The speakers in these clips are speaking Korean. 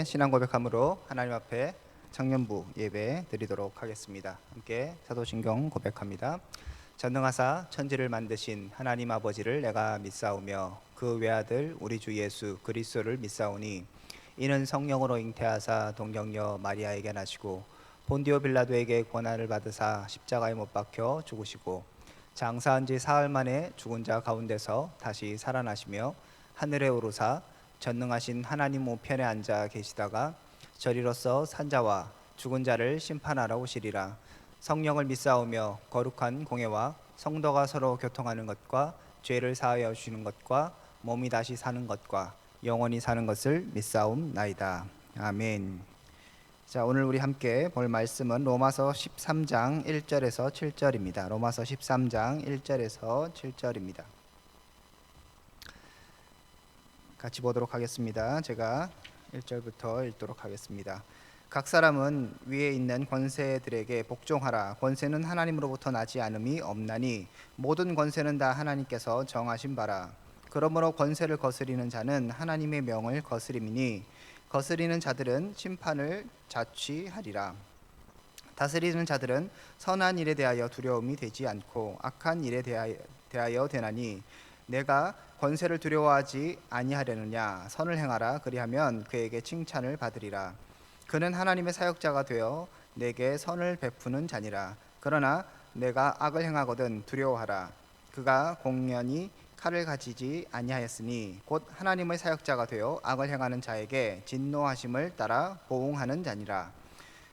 신앙 고백함으로 하나님 앞에 청년부 예배 드리도록 하겠습니다. 함께 사도신경 고백합니다. 전능하사 천지를 만드신 하나님 아버지를 내가 믿사오며 그 외아들 우리 주 예수 그리스도를 믿사오니 이는 성령으로 잉태하사 동정녀 마리아에게 나시고 본디오 빌라도에게 고난을 받으사 십자가에 못 박혀 죽으시고 장사한 지 사흘 만에 죽은 자 가운데서 다시 살아나시며 하늘에 오르사 전능하신 하나님 우편에 앉아 계시다가 저리로서 산자와 죽은 자를 심판하러 오시리라. 성령을 믿사오며 거룩한 공예와 성도가 서로 교통하는 것과 죄를 사하여 주시는 것과 몸이 다시 사는 것과 영원히 사는 것을 믿사옵나이다. 아멘. 자, 오늘 우리 함께 볼 말씀은 로마서 13장 1절에서 7절입니다. 로마서 13장 1절에서 7절입니다. 같이 보도록 하겠습니다. 제가 1절부터 읽도록 하겠습니다. 각 사람은 위에 있는 권세들에게 복종하라. 권세는 하나님으로부터 나지 않음이 없나니 모든 권세는 다 하나님께서 정하신 바라. 그러므로 권세를 거스리는 자는 하나님의 명을 거스림이니 거스리는 자들은 심판을 자취하리라. 다스리는 자들은 선한 일에 대하여 두려움이 되지 않고 악한 일에 대하여 되나니 내가 권세를 두려워하지 아니하려느냐. 선을 행하라. 그리하면 그에게 칭찬을 받으리라. 그는 하나님의 사역자가 되어 내게 선을 베푸는 자니라. 그러나 내가 악을 행하거든 두려워하라. 그가 공연히 칼을 가지지 아니하였으니 곧 하나님의 사역자가 되어 악을 행하는 자에게 진노하심을 따라 보응하는 자니라.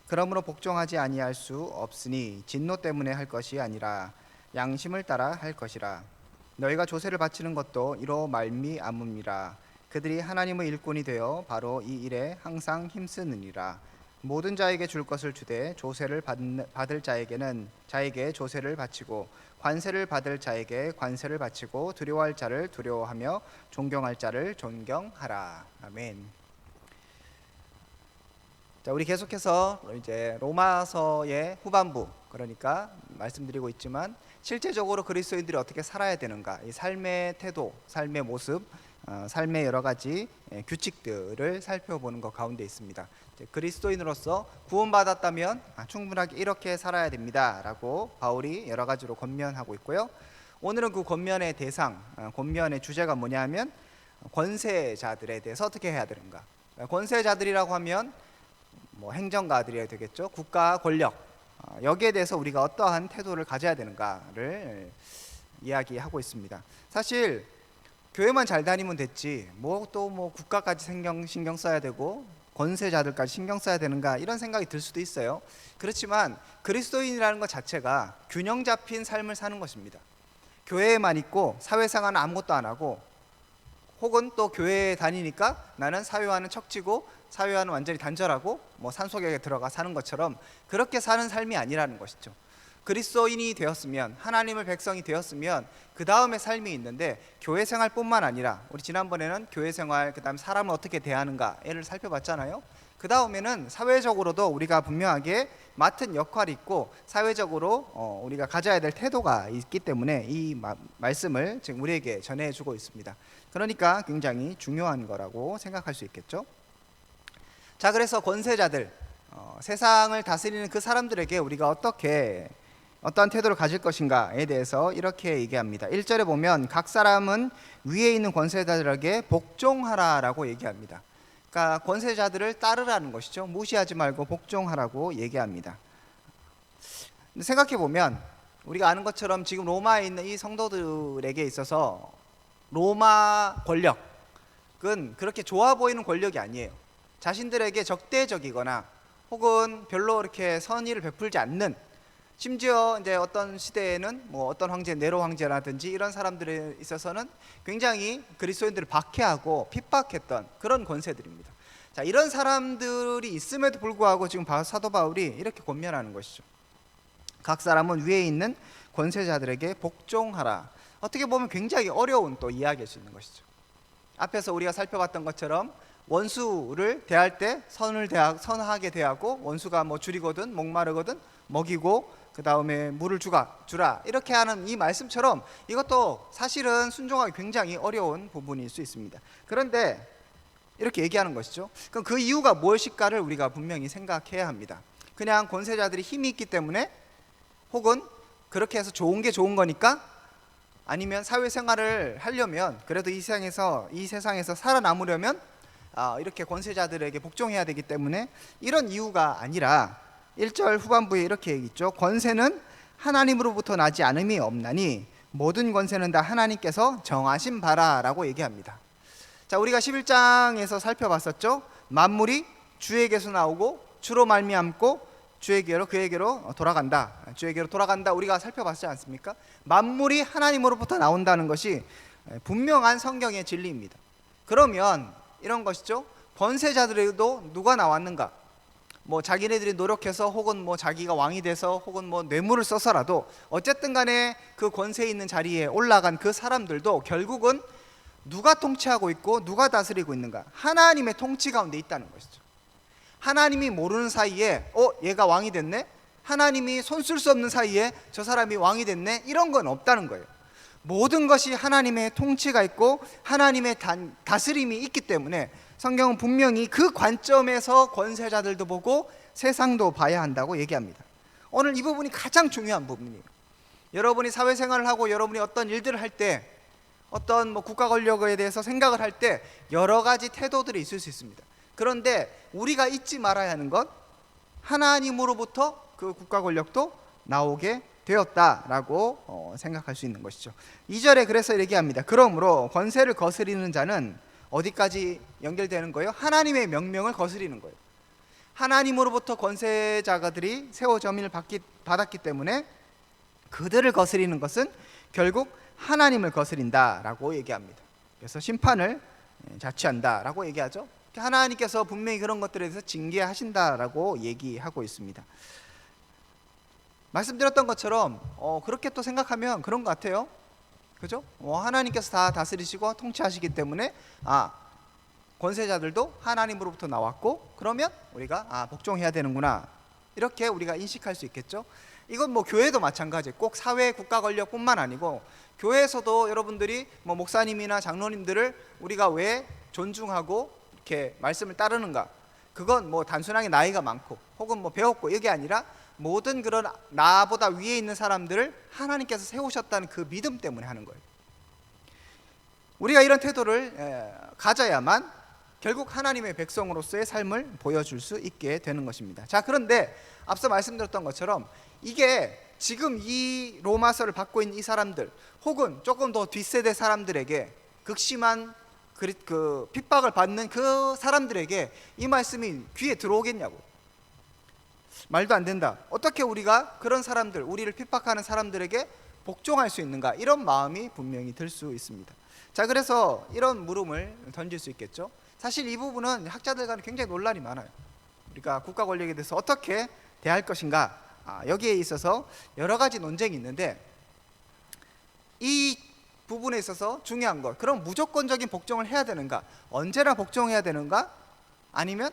그러므로 복종하지 아니할 수 없으니 진노 때문에 할 것이 아니라 양심을 따라 할 것이라. 너희가 조세를 바치는 것도 이로 말미암음이라. 그들이 하나님의 일꾼이 되어 바로 이 일에 항상 힘쓰느니라. 모든 자에게 줄 것을 주되 조세를 받을 자에게 조세를 바치고 관세를 받을 자에게 관세를 바치고 두려워할 자를 두려워하며 존경할 자를 존경하라. 아멘. 자, 우리 계속해서 이제 로마서의 후반부, 그러니까 말씀드리고 있지만 실제적으로 그리스도인들이 어떻게 살아야 되는가, 이 삶의 태도, 삶의 모습, 삶의 여러 가지 규칙들을 살펴보는 것 가운데 있습니다. 그리스도인으로서 구원받았다면 충분하게 이렇게 살아야 됩니다라고 바울이 여러 가지로 권면하고 있고요. 오늘은 그 권면의 대상, 권면의 주제가 뭐냐면 권세자들에 대해서 어떻게 해야 되는가. 권세자들이라고 하면 행정가들이 되겠죠. 국가 권력, 여기에 대해서 우리가 어떠한 태도를 가져야 되는가를 이야기하고 있습니다. 사실 교회만 잘 다니면 됐지 또 국가까지 신경 써야 되고 권세자들까지 신경 써야 되는가, 이런 생각이 들 수도 있어요. 그렇지만 그리스도인이라는 것 자체가 균형 잡힌 삶을 사는 것입니다. 교회에만 있고 사회생활은 아무것도 안 하고, 혹은 또 교회에 다니니까 나는 사회와는 척지고 사회와는 완전히 단절하고 산속에 들어가 사는 것처럼 그렇게 사는 삶이 아니라는 것이죠. 그리스도인이 되었으면, 하나님의 백성이 되었으면 그 다음에 삶이 있는데, 교회 생활뿐만 아니라 우리 지난번에는 교회 생활, 그 다음 사람을 어떻게 대하는가를 살펴봤잖아요. 그 다음에는 사회적으로도 우리가 분명하게 맡은 역할이 있고 사회적으로 우리가 가져야 될 태도가 있기 때문에 이 말씀을 지금 우리에게 전해주고 있습니다. 그러니까 굉장히 중요한 거라고 생각할 수 있겠죠. 자, 그래서 권세자들, 세상을 다스리는 그 사람들에게 우리가 어떠한 태도를 가질 것인가에 대해서 이렇게 얘기합니다. 1절에 보면 각 사람은 위에 있는 권세자들에게 복종하라라고 얘기합니다. 그러니까 권세자들을 따르라는 것이죠. 무시하지 말고 복종하라고 얘기합니다. 근데 생각해 보면 우리가 아는 것처럼 지금 로마에 있는 이 성도들에게 있어서 로마 권력은 그렇게 좋아 보이는 권력이 아니에요. 자신들에게 적대적이거나 혹은 별로 이렇게 선의를 베풀지 않는, 심지어 이제 어떤 시대에는 어떤 황제, 네로 황제라든지 이런 사람들에 있어서는 굉장히 그리스도인들을 박해하고 핍박했던 그런 권세들입니다. 자, 이런 사람들이 있음에도 불구하고 지금 사도 바울이 이렇게 권면하는 것이죠. 각 사람은 위에 있는 권세자들에게 복종하라. 어떻게 보면 굉장히 어려운 또 이야기일 수 있는 것이죠. 앞에서 우리가 살펴봤던 것처럼 원수를 대할 때 선하게 대하고, 원수가 줄이거든 목마르거든 먹이고 그 다음에 물을 주라, 이렇게 하는 이 말씀처럼 이것도 사실은 순종하기 굉장히 어려운 부분일 수 있습니다. 그런데 이렇게 얘기하는 것이죠. 그럼 그 이유가 무엇일까를 우리가 분명히 생각해야 합니다. 그냥 권세자들이 힘이 있기 때문에, 혹은 그렇게 해서 좋은 게 좋은 거니까, 아니면 사회생활을 하려면, 그래도 이 세상에서 살아남으려면 이렇게 권세자들에게 복종해야 되기 때문에, 이런 이유가 아니라 1절 후반부에 이렇게 얘기했죠. 권세는 하나님으로부터 나지 않음이 없나니 모든 권세는 다 하나님께서 정하신 바라라고 얘기합니다. 자, 우리가 11장에서 살펴봤었죠. 만물이 주에게서 나오고 주로 말미암고 주에게로, 그에게로 돌아간다. 주에게로 돌아간다, 우리가 살펴봤지 않습니까? 만물이 하나님으로부터 나온다는 것이 분명한 성경의 진리입니다. 그러면 이런 것이죠. 권세자들에도 누가 나왔는가? 뭐 자기네들이 노력해서, 혹은 뭐 자기가 왕이 돼서, 혹은 뭐 뇌물을 써서라도 어쨌든 간에 그 권세 있는 자리에 올라간 그 사람들도 결국은 누가 통치하고 있고 누가 다스리고 있는가? 하나님의 통치 가운데 있다는 것이죠. 하나님이 모르는 사이에 얘가 왕이 됐네? 하나님이 손쓸 수 없는 사이에 저 사람이 왕이 됐네? 이런 건 없다는 거예요. 모든 것이 하나님의 통치가 있고 하나님의 다스림이 있기 때문에 성경은 분명히 그 관점에서 권세자들도 보고 세상도 봐야 한다고 얘기합니다. 오늘 이 부분이 가장 중요한 부분이에요. 여러분이 사회생활을 하고 여러분이 어떤 일들을 할 때, 어떤 뭐 국가 권력에 대해서 생각을 할 때 여러 가지 태도들이 있을 수 있습니다. 그런데 우리가 잊지 말아야 하는 건 하나님으로부터 그 국가 권력도 나오게 되었다라고 생각할 수 있는 것이죠. 2절에 그래서 얘기합니다. 그러므로 권세를 거스리는 자는 어디까지 연결되는 거예요? 하나님의 명령을 거스리는 거예요. 하나님으로부터 권세자들이 세워 점인을 받았기 때문에 그들을 거스리는 것은 결국 하나님을 거스린다라고 얘기합니다. 그래서 심판을 자취한다라고 얘기하죠. 하나님께서 분명히 그런 것들에 대해서 징계하신다라고 얘기하고 있습니다. 말씀드렸던 것처럼 그렇게 또 생각하면 그런 것 같아요. 그죠? 하나님께서 다 다스리시고 통치하시기 때문에 권세자들도 하나님으로부터 나왔고, 그러면 우리가 복종해야 되는구나, 이렇게 우리가 인식할 수 있겠죠. 이건 뭐 교회도 마찬가지예요. 꼭 사회 국가 권력뿐만 아니고 교회에서도 여러분들이 뭐 목사님이나 장로님들을 우리가 왜 존중하고 이렇게 말씀을 따르는가? 그건 뭐 단순하게 나이가 많고 혹은 뭐 배웠고 이게 아니라 모든 그런 나보다 위에 있는 사람들을 하나님께서 세우셨다는 그 믿음 때문에 하는 거예요. 우리가 이런 태도를 가져야만 결국 하나님의 백성으로서의 삶을 보여줄 수 있게 되는 것입니다. 자, 그런데 앞서 말씀드렸던 것처럼 이게 지금 이 로마서를 받고 있는 이 사람들, 혹은 조금 더 뒷세대 사람들에게, 극심한 그 핍박을 받는 그 사람들에게 이 말씀이 귀에 들어오겠냐고. 말도 안 된다. 어떻게 우리가 그런 사람들, 우리를 핍박하는 사람들에게 복종할 수 있는가? 이런 마음이 분명히 들 수 있습니다. 자, 그래서 이런 물음을 던질 수 있겠죠. 사실 이 부분은 학자들 간에 굉장히 논란이 많아요. 우리가 국가 권력에 대해서 어떻게 대할 것인가, 여기에 있어서 여러 가지 논쟁이 있는데, 이 부분에 있어서 중요한 것, 그럼 무조건적인 복종을 해야 되는가, 언제나 복종해야 되는가, 아니면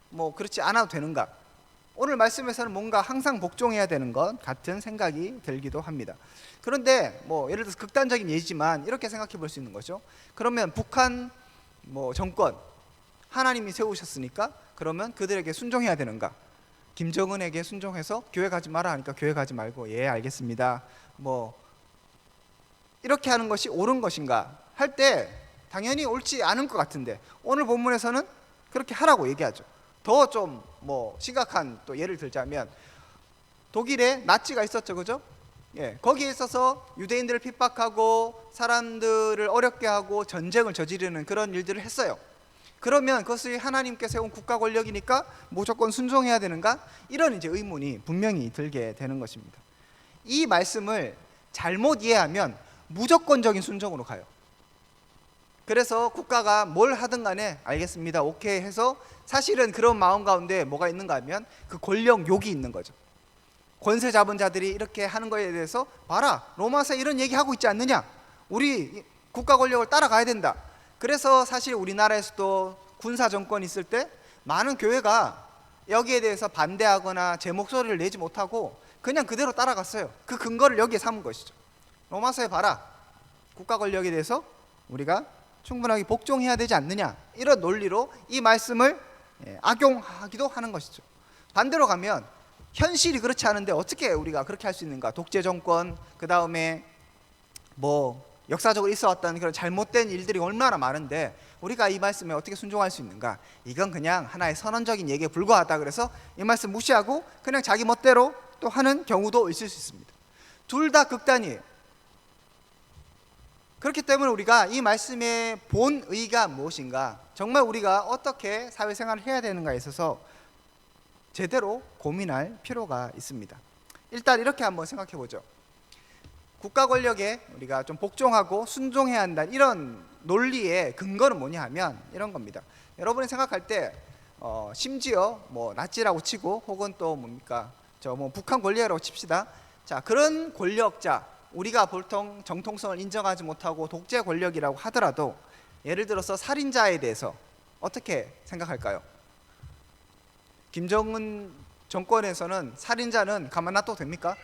뭐 그렇지 않아도 되는가. 오늘 말씀에서는 뭔가 항상 복종해야 되는 것 같은 생각이 들기도 합니다. 그런데 뭐 예를 들어서 극단적인 예지만 이렇게 생각해 볼 수 있는 거죠. 그러면 북한 뭐 정권 하나님이 세우셨으니까 그러면 그들에게 순종해야 되는가? 김정은에게 순종해서 교회 가지 마라 하니까 교회 가지 말고 예 알겠습니다 뭐 이렇게 하는 것이 옳은 것인가 할 때 당연히 옳지 않은 것 같은데, 오늘 본문에서는 그렇게 하라고 얘기하죠. 더 좀 뭐 심각한 또 예를 들자면 독일에 나치가 있었죠, 그죠? 예, 거기에 있어서 유대인들을 핍박하고 사람들을 어렵게 하고 전쟁을 저지르는 그런 일들을 했어요. 그러면 그것이 하나님께 세운 국가 권력이니까 무조건 순종해야 되는가? 이런 이제 의문이 분명히 들게 되는 것입니다. 이 말씀을 잘못 이해하면 무조건적인 순종으로 가요. 그래서 국가가 뭘 하든 간에 알겠습니다, 오케이 해서, 사실은 그런 마음 가운데 뭐가 있는가 하면 그 권력 욕이 있는 거죠. 권세 잡은 자들이 이렇게 하는 거에 대해서 봐라, 로마서에 이런 얘기하고 있지 않느냐, 우리 국가 권력을 따라가야 된다. 그래서 사실 우리나라에서도 군사 정권이 있을 때 많은 교회가 여기에 대해서 반대하거나 제 목소리를 내지 못하고 그냥 그대로 따라갔어요. 그 근거를 여기에 삼은 것이죠. 로마서에 봐라, 국가 권력에 대해서 우리가 충분하게 복종해야 되지 않느냐, 이런 논리로 이 말씀을 악용하기도 하는 것이죠. 반대로 가면 현실이 그렇지 않은데 어떻게 우리가 그렇게 할 수 있는가? 독재 정권, 그 다음에 뭐 역사적으로 있어왔던 그런 잘못된 일들이 얼마나 많은데 우리가 이 말씀에 어떻게 순종할 수 있는가? 이건 그냥 하나의 선언적인 얘기에 불과하다, 그래서 이 말씀 무시하고 그냥 자기 멋대로 또 하는 경우도 있을 수 있습니다. 둘 다 극단이에요. 그렇기 때문에 우리가 이 말씀의 본의가 무엇인가, 정말 우리가 어떻게 사회생활을 해야 되는가에 있어서 제대로 고민할 필요가 있습니다. 일단 이렇게 한번 생각해 보죠. 국가 권력에 우리가 좀 복종하고 순종해야 한다는 이런 논리의 근거는 뭐냐 하면 이런 겁니다. 여러분이 생각할 때 심지어 뭐 나치라고 치고 혹은 또 뭡니까 저 뭐 북한 권력이라고 칩시다. 자, 그런 권력자, 우리가 보통 정통성을 인정하지 못하고 독재 권력이라고 하더라도 예를 들어서 살인자에 대해서 어떻게 생각할까요? 김정은 정권에서는 살인자는 가만 놔둬도 됩니까?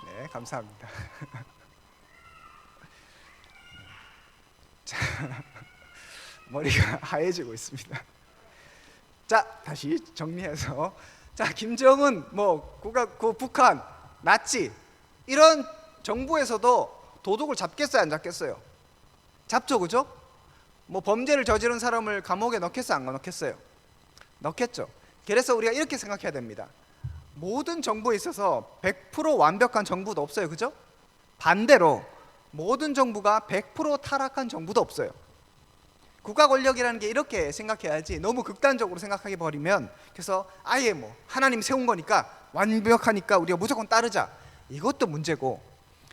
네, 감사합니다. 자, 머리가 하얘지고 있습니다. 자, 다시 정리해서, 자, 김정은, 뭐 북한, 나치 이런 정부에서도 도둑을 잡겠어요, 안 잡겠어요? 잡죠, 그죠? 뭐 범죄를 저지른 사람을 감옥에 넣겠어요, 안 넣겠어요? 넣겠죠. 그래서 우리가 이렇게 생각해야 됩니다. 모든 정부에 있어서 100% 완벽한 정부도 없어요, 그죠? 반대로 모든 정부가 100% 타락한 정부도 없어요. 국가 권력이라는 게 이렇게 생각해야지, 너무 극단적으로 생각해 버리면, 그래서 아예 뭐 하나님 세운 거니까 완벽하니까 우리가 무조건 따르자, 이것도 문제고,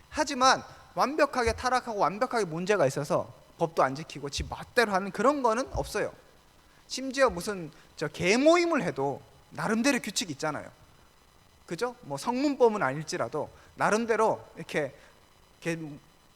하지만 완벽하게 타락하고 완벽하게 문제가 있어서 법도 안 지키고 지 멋대로 하는 그런 거는 없어요. 심지어 무슨 개 모임을 해도 나름대로 규칙이 있잖아요, 그죠? 뭐 성문법은 아닐지라도 나름대로 이렇게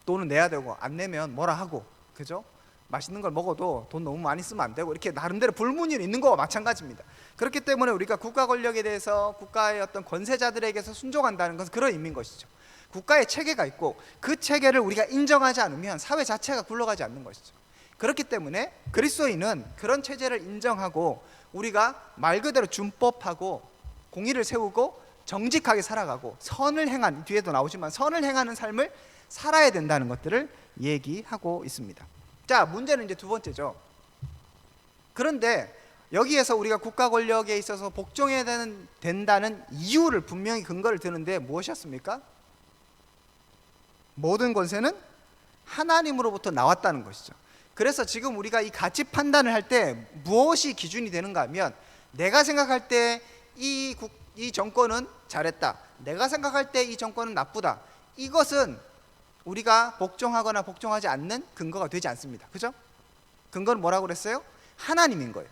돈은 내야 되고 안 내면 뭐라 하고, 그죠? 맛있는 걸 먹어도 돈 너무 많이 쓰면 안 되고, 이렇게 나름대로 불문율이 있는 거와 마찬가지입니다. 그렇기 때문에 우리가 국가 권력에 대해서, 국가의 어떤 권세자들에게서 순종한다는 것은 그런 의미인 것이죠. 국가의 체계가 있고 그 체계를 우리가 인정하지 않으면 사회 자체가 굴러가지 않는 것이죠. 그렇기 때문에 그리스도인은 그런 체제를 인정하고 우리가 말 그대로 준법하고 공의를 세우고 정직하게 살아가고 선을 행한, 뒤에도 나오지만 선을 행하는 삶을 살아야 된다는 것들을 얘기하고 있습니다. 자, 문제는 이제 두 번째죠. 그런데 여기에서 우리가 국가 권력에 있어서 복종해야 된다는 이유를 분명히 근거를 드는데 무엇이었습니까? 모든 권세는 하나님으로부터 나왔다는 것이죠. 그래서 지금 우리가 이 가치 판단을 할 때 무엇이 기준이 되는가 하면, 내가 생각할 때 이 정권은 잘했다, 내가 생각할 때 이 정권은 나쁘다, 이것은 우리가 복종하거나 복종하지 않는 근거가 되지 않습니다. 그죠? 근거는 뭐라고 그랬어요? 하나님인 거예요.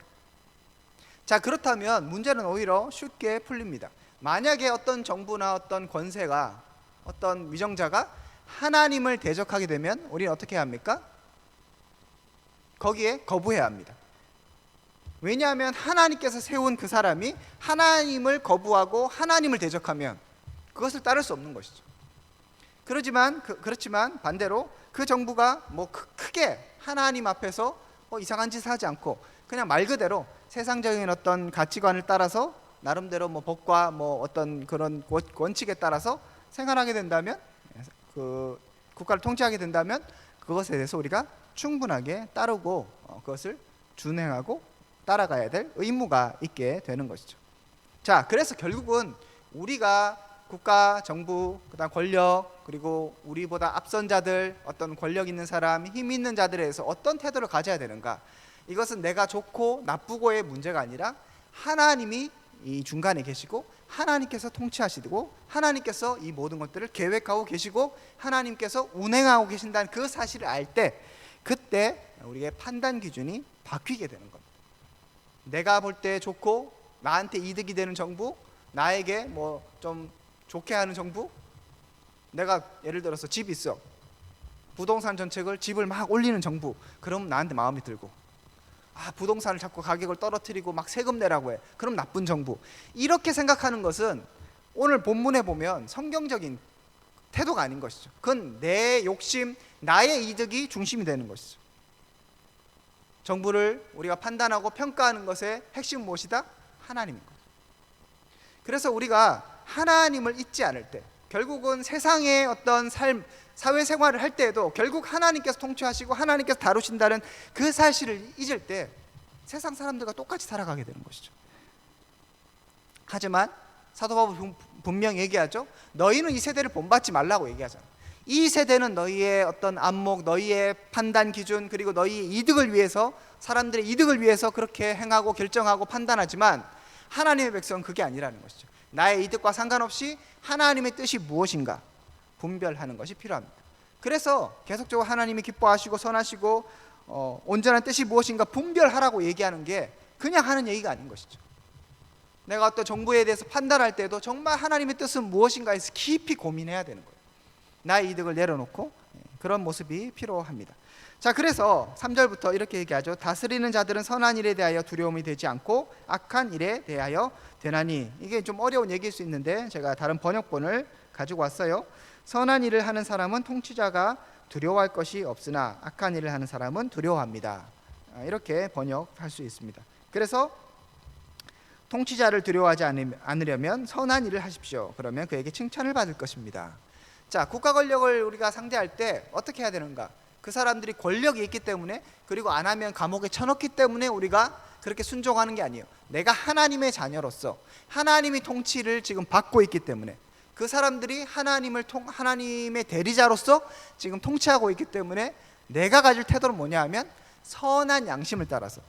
자, 그렇다면 문제는 오히려 쉽게 풀립니다. 만약에 어떤 정부나 어떤 권세가, 어떤 위정자가 하나님을 대적하게 되면 우리는 어떻게 해야 합니까? 거기에 거부해야 합니다. 왜냐하면 하나님께서 세운 그 사람이 하나님을 거부하고 하나님을 대적하면 그것을 따를 수 없는 것이죠. 그렇지만 반대로 그 정부가 뭐 크게 하나님 앞에서 이상한 짓을 하지 않고 그냥 말 그대로 세상적인 어떤 가치관을 따라서 나름대로 뭐 법과 뭐 어떤 그런 원칙에 따라서 생활하게 된다면, 그 국가를 통치하게 된다면 그것에 대해서 우리가 충분하게 따르고 그것을 준행하고 따라가야 될 의무가 있게 되는 것이죠. 자, 그래서 결국은 우리가 국가, 정부, 그다음 권력, 그리고 우리보다 앞선 자들, 어떤 권력 있는 사람, 힘 있는 자들에 대해서 어떤 태도를 가져야 되는가, 이것은 내가 좋고 나쁘고의 문제가 아니라 하나님이 이 중간에 계시고 하나님께서 통치하시고 하나님께서 이 모든 것들을 계획하고 계시고 하나님께서 운행하고 계신다는 그 사실을 알 때, 그때 우리의 판단 기준이 바뀌게 되는 겁니다. 내가 볼 때 좋고 나한테 이득이 되는 정부, 나에게 뭐 좀 좋게 하는 정부, 내가 예를 들어서 집이 있어, 부동산 정책을 집을 막 올리는 정부, 그럼 나한테 마음이 들고, 부동산을 자꾸 가격을 떨어뜨리고 막 세금 내라고 해, 그럼 나쁜 정부, 이렇게 생각하는 것은 오늘 본문에 보면 성경적인 태도가 아닌 것이죠. 그건 내 욕심, 나의 이득이 중심이 되는 것이죠. 정부를 우리가 판단하고 평가하는 것의 핵심 무엇이다? 하나님인 거예요. 그래서 우리가 하나님을 잊지 않을 때, 결국은 세상의 어떤 삶, 사회생활을 할 때에도 결국 하나님께서 통치하시고 하나님께서 다루신다는 그 사실을 잊을 때 세상 사람들과 똑같이 살아가게 되는 것이죠. 하지만 사도 바울은 분명히 얘기하죠. 너희는 이 세대를 본받지 말라고 얘기하잖아요. 이 세대는 너희의 어떤 안목, 너희의 판단 기준, 그리고 너희의 이득을 위해서, 사람들의 이득을 위해서 그렇게 행하고 결정하고 판단하지만 하나님의 백성은 그게 아니라는 것이죠. 나의 이득과 상관없이 하나님의 뜻이 무엇인가 분별하는 것이 필요합니다. 그래서 계속적으로 하나님이 기뻐하시고 선하시고 온전한 뜻이 무엇인가 분별하라고 얘기하는 게 그냥 하는 얘기가 아닌 것이죠. 내가 어떤 정부에 대해서 판단할 때도 정말 하나님의 뜻은 무엇인가 해서 깊이 고민해야 되는 거예요. 나의 이득을 내려놓고 그런 모습이 필요합니다. 자, 그래서 3절부터 이렇게 얘기하죠. 다스리는 자들은 선한 일에 대하여 두려움이 되지 않고 악한 일에 대하여 되나니. 이게 좀 어려운 얘기일 수 있는데 제가 다른 번역본을 가지고 왔어요. 선한 일을 하는 사람은 통치자가 두려워할 것이 없으나 악한 일을 하는 사람은 두려워합니다. 이렇게 번역할 수 있습니다. 그래서 통치자를 두려워하지 않으려면 선한 일을 하십시오. 그러면 그에게 칭찬을 받을 것입니다. 자, 국가 권력을 우리가 상대할 때 어떻게 해야 되는가? 그 사람들이 권력이 있기 때문에, 그리고 안 하면 감옥에 쳐넣기 때문에 우리가 그렇게 순종하는 게 아니에요. 내가 하나님의 자녀로서 하나님이 통치를 지금 받고 있기 때문에, 그 사람들이 하나님의 대리자로서 지금 통치하고 있기 때문에 내가 가질 태도는 뭐냐 하면 선한 양심을 따라서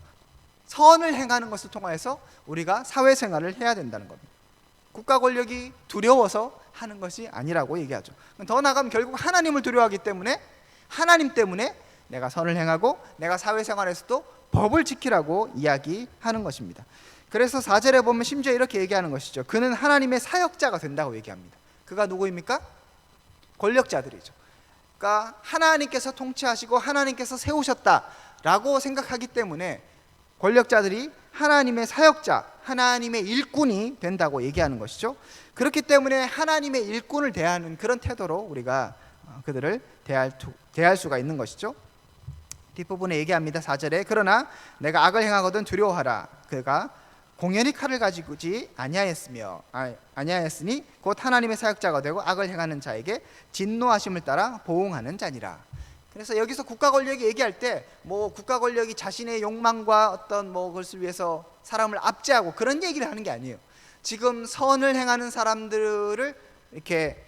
선을 행하는 것을 통해서 우리가 사회생활을 해야 된다는 겁니다. 국가 권력이 두려워서 하는 것이 아니라고 얘기하죠. 더 나아가면 결국 하나님을 두려워하기 때문에 하나님 때문에 내가 선을 행하고 내가 사회생활에서도 법을 지키라고 이야기하는 것입니다. 그래서 4절에 보면 심지어 이렇게 얘기하는 것이죠. 그는 하나님의 사역자가 된다고 얘기합니다. 그가 누구입니까? 권력자들이죠. 그러니까 하나님께서 통치하시고 하나님께서 세우셨다라고 생각하기 때문에 권력자들이 하나님의 사역자, 하나님의 일꾼이 된다고 얘기하는 것이죠. 그렇기 때문에 하나님의 일꾼을 대하는 그런 태도로 우리가 그들을 대할 수가 있는 것이죠. 뒷부분에 얘기합니다. 4절에 그러나 내가 악을 행하거든 두려워하라. 그가 공연히 칼을 가지고지 아니하였으니 곧 하나님의 사역자가 되고 악을 행하는 자에게 진노하심을 따라 보응하는 자니라. 그래서 여기서 국가 권력이 얘기할 때 뭐 국가 권력이 자신의 욕망과 어떤 뭐 그것을 위해서 사람을 압제하고 그런 얘기를 하는 게 아니에요. 지금 선을 행하는 사람들을 이렇게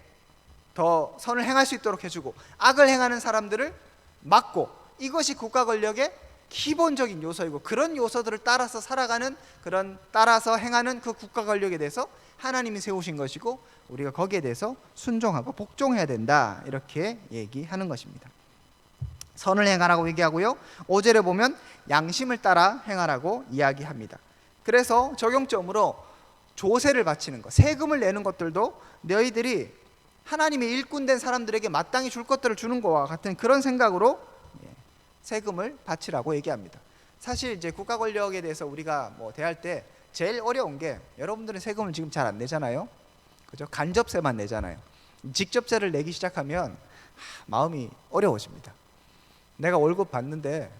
더 선을 행할 수 있도록 해주고 악을 행하는 사람들을 막고, 이것이 국가 권력의 기본적인 요소이고, 그런 요소들을 따라서 살아가는, 그런 따라서 행하는 그 국가 권력에 대해서 하나님이 세우신 것이고 우리가 거기에 대해서 순종하고 복종해야 된다, 이렇게 얘기하는 것입니다. 선을 행하라고 얘기하고요. 5절에 보면 양심을 따라 행하라고 이야기합니다. 그래서 적용점으로 조세를 바치는 것, 세금을 내는 것들도 너희들이 하나님의 일꾼된 사람들에게 마땅히 줄 것들을 주는 것과 같은 그런 생각으로 세금을 바치라고 얘기합니다. 사실 이제 국가 권력에 대해서 우리가 뭐 대할 때 제일 어려운 게, 여러분들은 세금을 지금 잘 안 내잖아요. 그죠? 간접세만 내잖아요. 직접세를 내기 시작하면 마음이 어려워집니다. 내가 월급 받는데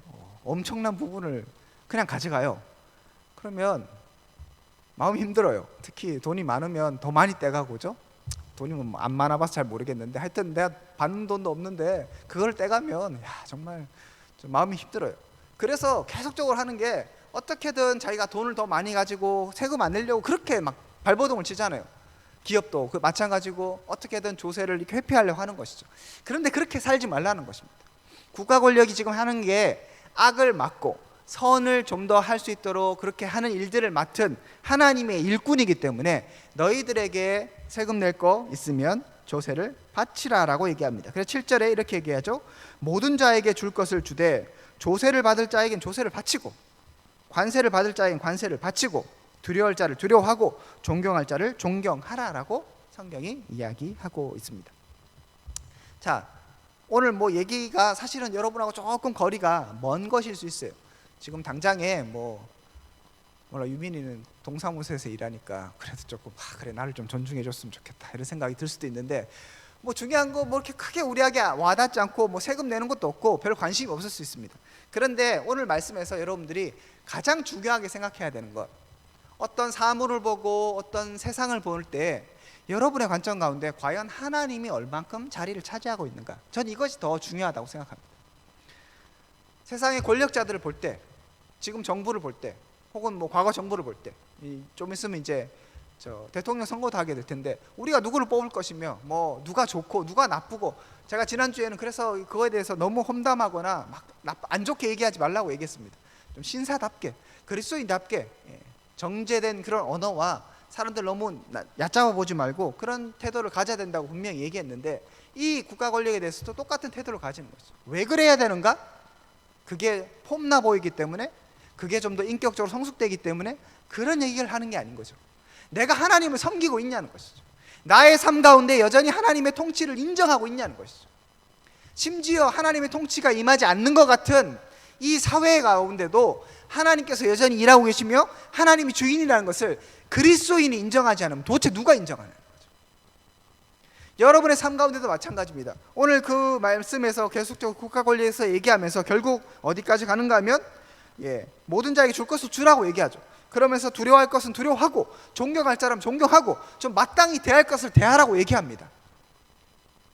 엄청난 부분을 그냥 가져가요. 그러면 마음이 힘들어요. 특히 돈이 많으면 더 많이 떼가고죠. 돈이 뭐 안 많아봐서 잘 모르겠는데 하여튼 내가 받는 돈도 없는데 그걸 떼가면 정말 좀 마음이 힘들어요. 그래서 계속적으로 하는 게 어떻게든 자기가 돈을 더 많이 가지고 세금 안 내려고 그렇게 막 발버둥을 치잖아요. 기업도 그 마찬가지고 어떻게든 조세를 이렇게 회피하려고 하는 것이죠. 그런데 그렇게 살지 말라는 것입니다. 국가 권력이 지금 하는 게 악을 막고 선을 좀 더 할 수 있도록 그렇게 하는 일들을 맡은 하나님의 일꾼이기 때문에 너희들에게 세금 낼 거 있으면 조세를 바치라라고 얘기합니다. 그래서 7절에 이렇게 얘기하죠. 모든 자에게 줄 것을 주되 조세를 받을 자에겐 조세를 바치고 관세를 받을 자에겐 관세를 바치고 두려워할 자를 두려워하고 존경할 자를 존경하라라고 성경이 이야기하고 있습니다. 자, 오늘 뭐 얘기가 사실은 여러분하고 조금 거리가 먼 것일 수 있어요. 지금 당장에 뭐 몰라, 유민이는 동사무소에서 일하니까 그래도 조금 그래 나를 좀 존중해 줬으면 좋겠다 이런 생각이 들 수도 있는데, 뭐 중요한 거 뭐 이렇게 크게 우리에게 와닿지 않고 뭐 세금 내는 것도 없고 별 관심이 없을 수 있습니다. 그런데 오늘 말씀에서 여러분들이 가장 중요하게 생각해야 되는 것, 어떤 사물을 보고 어떤 세상을 볼 때 여러분의 관점 가운데 과연 하나님이 얼만큼 자리를 차지하고 있는가, 전 이것이 더 중요하다고 생각합니다. 세상의 권력자들을 볼 때, 지금 정부를 볼 때, 혹은 뭐 과거 정부를 볼 때, 좀 있으면 이제 대통령 선거도 하게 될 텐데 우리가 누구를 뽑을 것이며 뭐 누가 좋고 누가 나쁘고, 제가 지난주에는 그래서 그거에 대해서 너무 험담하거나 막 안 좋게 얘기하지 말라고 얘기했습니다. 좀 신사답게, 그리스도인답게 정제된 그런 언어와 사람들 너무 얕잡아 보지 말고 그런 태도를 가져야 된다고 분명히 얘기했는데, 이 국가 권력에 대해서도 똑같은 태도를 가지는 거죠. 왜 그래야 되는가? 그게 폼나 보이기 때문에, 그게 좀 더 인격적으로 성숙되기 때문에 그런 얘기를 하는 게 아닌 거죠. 내가 하나님을 섬기고 있냐는 것이죠. 나의 삶 가운데 여전히 하나님의 통치를 인정하고 있냐는 것이죠. 심지어 하나님의 통치가 임하지 않는 것 같은 이 사회 가운데도 하나님께서 여전히 일하고 계시며 하나님이 주인이라는 것을 그리스도인이 인정하지 않으면 도대체 누가 인정하는 거죠? 여러분의 삶 가운데도 마찬가지입니다. 오늘 그 말씀에서 계속적으로 국가 권리에서 얘기하면서 결국 어디까지 가는가 하면 모든 자에게 줄 것을 주라고 얘기하죠. 그러면서 두려워할 것은 두려워하고 존경할 사람 존경하고 좀 마땅히 대할 것을 대하라고 얘기합니다.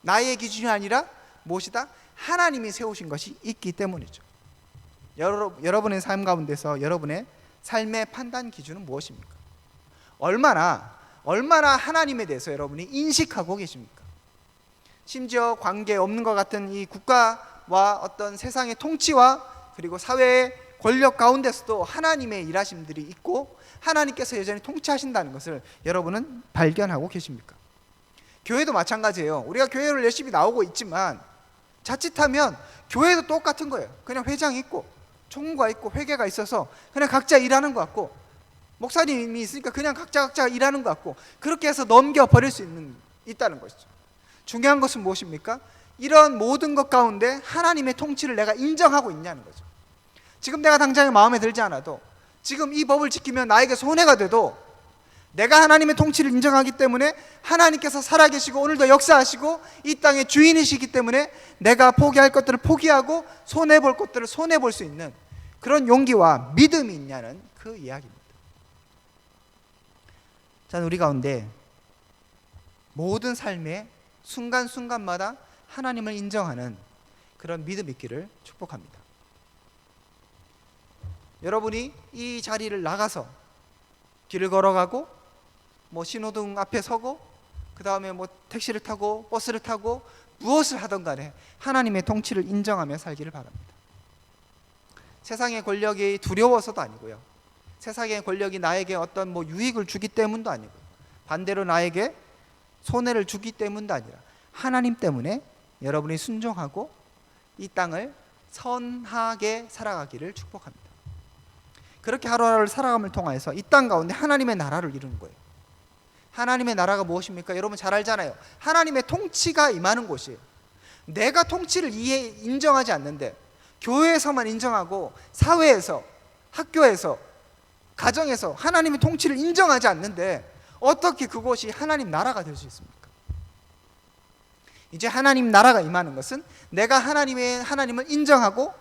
나의 기준이 아니라 무엇이다? 하나님이 세우신 것이 있기 때문이죠. 여러분의 삶 가운데서 여러분의 삶의 판단 기준은 무엇입니까? 얼마나 하나님에 대해서 여러분이 인식하고 계십니까? 심지어 관계 없는 것 같은 이 국가와 어떤 세상의 통치와 그리고 사회의 권력 가운데서도 하나님의 일하심들이 있고 하나님께서 여전히 통치하신다는 것을 여러분은 발견하고 계십니까? 교회도 마찬가지예요. 우리가 교회를 열심히 나오고 있지만 자칫하면 교회도 똑같은 거예요. 그냥 회장이 있고 총무가 있고 회계가 있어서 그냥 각자 일하는 것 같고, 목사님이 있으니까 그냥 각자 일하는 것 같고, 그렇게 해서 넘겨버릴 수 있다는 것이죠. 중요한 것은 무엇입니까? 이런 모든 것 가운데 하나님의 통치를 내가 인정하고 있냐는 거죠. 지금 내가 당장에 마음에 들지 않아도, 지금 이 법을 지키면 나에게 손해가 돼도 내가 하나님의 통치를 인정하기 때문에 하나님께서 살아계시고 오늘도 역사하시고 이 땅의 주인이시기 때문에 내가 포기할 것들을 포기하고 손해볼 것들을 손해볼 수 있는 그런 용기와 믿음이 있냐는 그 이야기입니다. 자, 우리 가운데 모든 삶의 순간순간마다 하나님을 인정하는 그런 믿음 있기를 축복합니다. 여러분이 이 자리를 나가서 길을 걸어가고 뭐 신호등 앞에 서고 그 다음에 뭐 택시를 타고 버스를 타고 무엇을 하든 간에 하나님의 통치를 인정하며 살기를 바랍니다. 세상의 권력이 두려워서도 아니고요, 세상의 권력이 나에게 어떤 뭐 유익을 주기 때문도 아니고, 반대로 나에게 손해를 주기 때문도 아니라 하나님 때문에 여러분이 순종하고 이 땅을 선하게 살아가기를 축복합니다. 그렇게 하루하루를 살아감을 통해서 이 땅 가운데 하나님의 나라를 이루는 거예요. 하나님의 나라가 무엇입니까? 여러분 잘 알잖아요. 하나님의 통치가 임하는 곳이에요. 내가 통치를 인정하지 않는데, 교회에서만 인정하고 사회에서, 학교에서, 가정에서 하나님의 통치를 인정하지 않는데 어떻게 그곳이 하나님 나라가 될 수 있습니까? 이제 하나님 나라가 임하는 것은 내가 하나님을 인정하고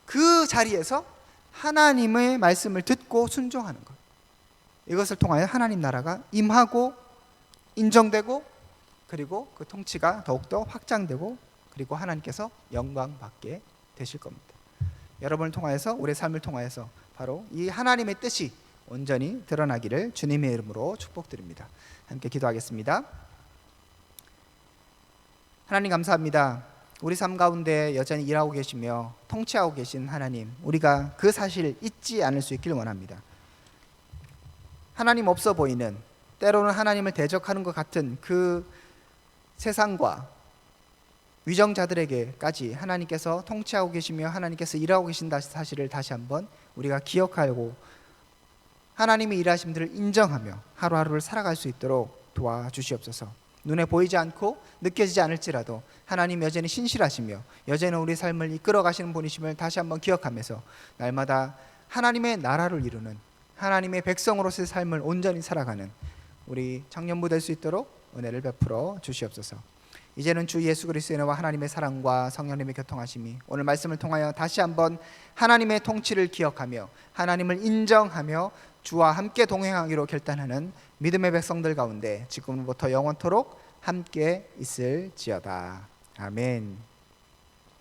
그 자리에서 하나님의 말씀을 듣고 순종하는 것, 이것을 통하여 하나님 나라가 임하고 인정되고 그리고 그 통치가 더욱더 확장되고 그리고 하나님께서 영광받게 되실 겁니다. 여러분을 통하여서, 우리의 삶을 통하여서 바로 이 하나님의 뜻이 온전히 드러나기를 주님의 이름으로 축복드립니다. 함께 기도하겠습니다. 하나님 감사합니다. 우리 삶 가운데 여전히 일하고 계시며 통치하고 계신 하나님, 우리가 그 사실을 잊지 않을 수 있기를 원합니다. 하나님 없어 보이는, 때로는 하나님을 대적하는 것 같은 그 세상과 위정자들에게까지 하나님께서 통치하고 계시며 하나님께서 일하고 계신다 사실을 다시 한번 우리가 기억하고 하나님의 일하심들을 인정하며 하루하루를 살아갈 수 있도록 도와주시옵소서. 눈에 보이지 않고 느껴지지 않을지라도 하나님 여전히 신실하시며 여전히 우리 삶을 이끌어 가시는 분이심을 다시 한번 기억하면서 날마다 하나님의 나라를 이루는, 하나님의 백성으로서의 삶을 온전히 살아가는 우리 청년부 될 수 있도록 은혜를 베풀어 주시옵소서. 이제는 주 예수 그리스도의 은혜와 하나님의 사랑과 성령님의 교통하심이 오늘 말씀을 통하여 다시 한번 하나님의 통치를 기억하며 하나님을 인정하며 주와 함께 동행하기로 결단하는 믿음의 백성들 가운데 지금부터 영원토록 함께 있을지어다. 아멘.